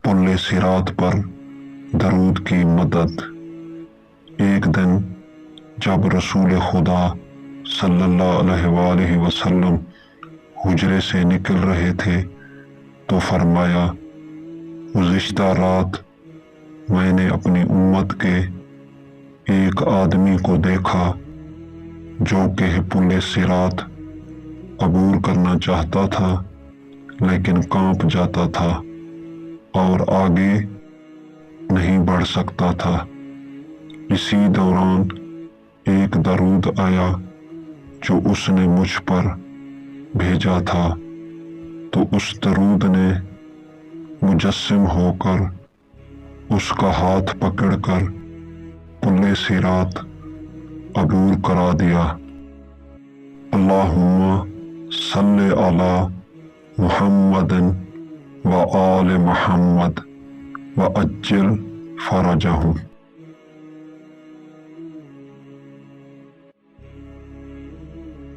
پل صراط پر درود کی مدد۔ ایک دن جب رسول خدا صلی اللہ علیہ وآلہ وسلم حجرے سے نکل رہے تھے تو فرمایا، گزشتہ رات میں نے اپنی امت کے ایک آدمی کو دیکھا جو کہ پل صراط عبور کرنا چاہتا تھا لیکن کانپ جاتا تھا اور آگے نہیں بڑھ سکتا تھا۔ اسی دوران ایک درود آیا جو اس نے مجھ پر بھیجا تھا، تو اس درود نے مجسم ہو کر اس کا ہاتھ پکڑ کر پل صراط عبور کرا دیا۔ اللہم صلی علی محمد و آل محمد وعجل فرجہم۔